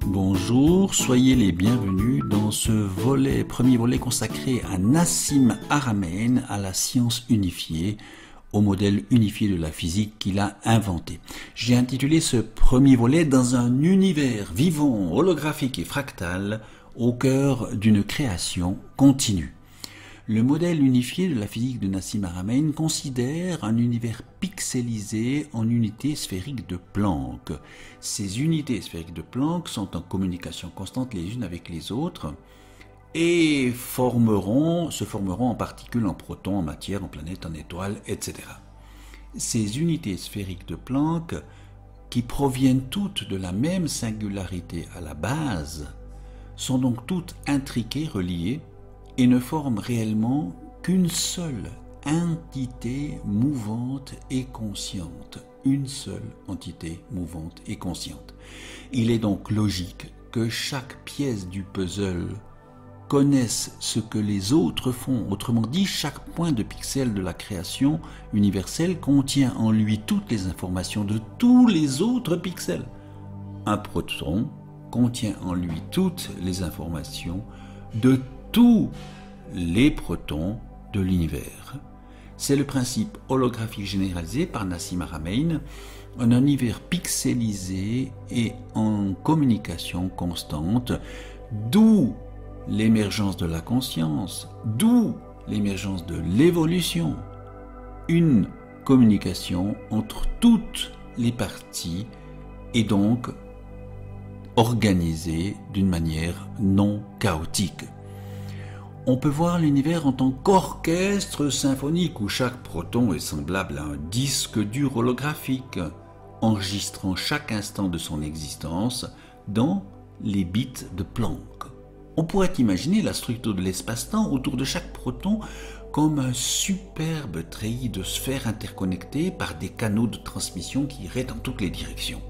Bonjour, soyez les bienvenus dans ce premier volet consacré à Nassim Haramein, à la science unifiée, au modèle unifié de la physique qu'il a inventé. J'ai intitulé ce premier volet dans un univers vivant, holographique et fractal, au cœur d'une création continue. Le modèle unifié de la physique de Nassim Haramein considère un univers pixelisé en unités sphériques de Planck. Ces unités sphériques de Planck sont en communication constante les unes avec les autres et se formeront en particules, en protons, en matière, en planètes, en étoiles, etc. Ces unités sphériques de Planck, qui proviennent toutes de la même singularité à la base, sont donc toutes intriquées, reliées, et ne forment réellement qu'une seule entité mouvante et consciente. Une seule entité mouvante et consciente. Il est donc logique que chaque pièce du puzzle connaisse ce que les autres font. Autrement dit, chaque point de pixel de la création universelle contient en lui toutes les informations de tous les autres pixels. Un proton contient en lui toutes les informations de tous les protons de l'univers. C'est le principe holographique généralisé par Nassim Haramein, un univers pixelisé et en communication constante, d'où l'émergence de la conscience, d'où l'émergence de l'évolution. Une communication entre toutes les parties et donc organisée d'une manière non chaotique. On peut voir l'univers en tant qu'orchestre symphonique où chaque proton est semblable à un disque dur holographique, enregistrant chaque instant de son existence dans les bits de Planck. On pourrait imaginer la structure de l'espace-temps autour de chaque proton comme un superbe treillis de sphères interconnectées par des canaux de transmission qui iraient dans toutes les directions.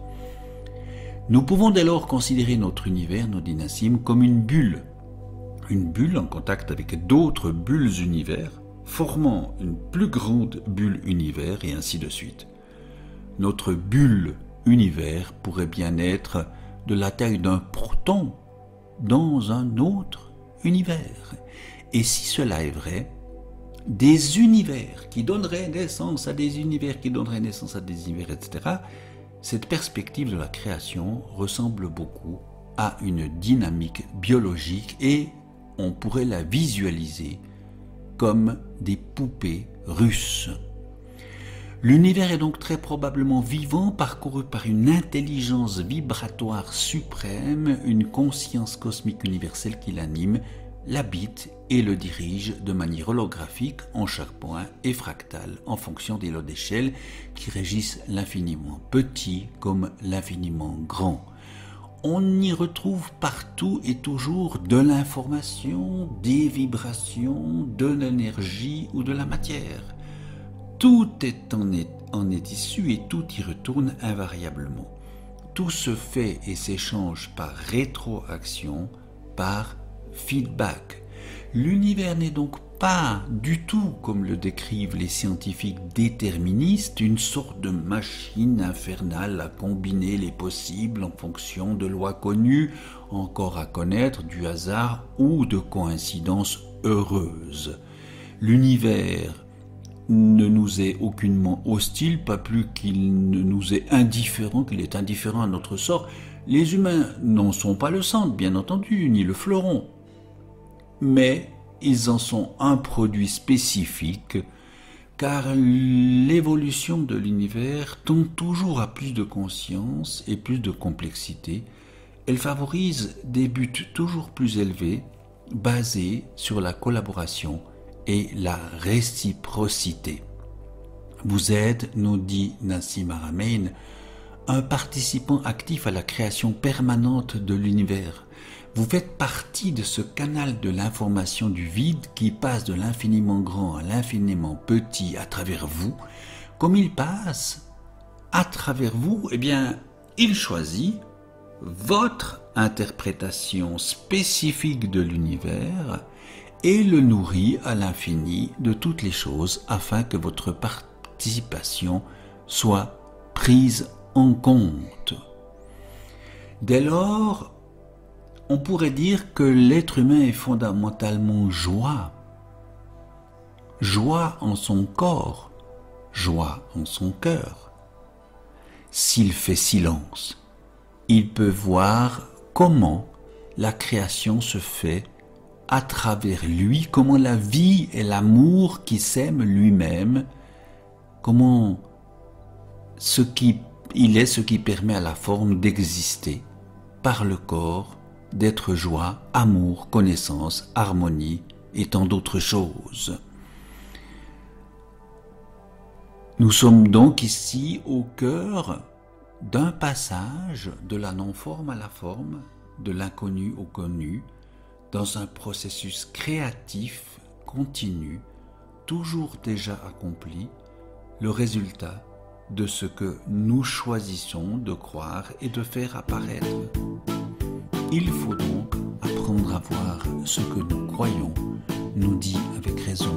Nous pouvons dès lors considérer notre univers, nous dit Nassim, comme une bulle en contact avec d'autres bulles univers, formant une plus grande bulle univers et ainsi de suite. Notre bulle univers pourrait bien être de la taille d'un proton dans un autre univers. Et si cela est vrai, des univers qui donneraient naissance à des univers qui donneraient naissance à des univers, etc., cette perspective de la création ressemble beaucoup à une dynamique biologique et on pourrait la visualiser comme des poupées russes. L'univers est donc très probablement vivant, parcouru par une intelligence vibratoire suprême, une conscience cosmique universelle qui l'anime, l'habite et le dirige de manière holographique en chaque point et fractale en fonction des lots d'échelle qui régissent l'infiniment petit comme l'infiniment grand. On y retrouve partout et toujours de l'information, des vibrations, de l'énergie ou de la matière. Tout en est issu et tout y retourne invariablement. Tout se fait et s'échange par rétroaction, par feedback. L'univers n'est donc pas du tout, comme le décrivent les scientifiques déterministes, une sorte de machine infernale à combiner les possibles en fonction de lois connues, encore à connaître, du hasard ou de coïncidences heureuses. L'univers ne nous est aucunement hostile, pas plus qu'il ne nous est indifférent, qu'il est indifférent à notre sort. Les humains n'en sont pas le centre, bien entendu, ni le fleuron. Mais ils en sont un produit spécifique, car l'évolution de l'univers tend toujours à plus de conscience et plus de complexité. Elle favorise des buts toujours plus élevés, basés sur la collaboration et la réciprocité. Vous êtes, nous dit Nassim Haramein, un participant actif à la création permanente de l'univers. Vous faites partie de ce canal de l'information du vide qui passe de l'infiniment grand à l'infiniment petit à travers vous. Comme il passe à travers vous, eh bien, il choisit votre interprétation spécifique de l'univers et le nourrit à l'infini de toutes les choses afin que votre participation soit prise en compte. Dès lors, on pourrait dire que l'être humain est fondamentalement joie. Joie en son corps, joie en son cœur. S'il fait silence, il peut voir comment la création se fait à travers lui, comment la vie et l'amour qui s'aime lui-même, comment il est ce qui permet à la forme d'exister par le corps, d'être joie, amour, connaissance, harmonie et tant d'autres choses. Nous sommes donc ici au cœur d'un passage de la non-forme à la forme, de l'inconnu au connu, dans un processus créatif continu, toujours déjà accompli, le résultat de ce que nous choisissons de croire et de faire apparaître. Il faut donc apprendre à voir ce que nous croyons, nous dit avec raison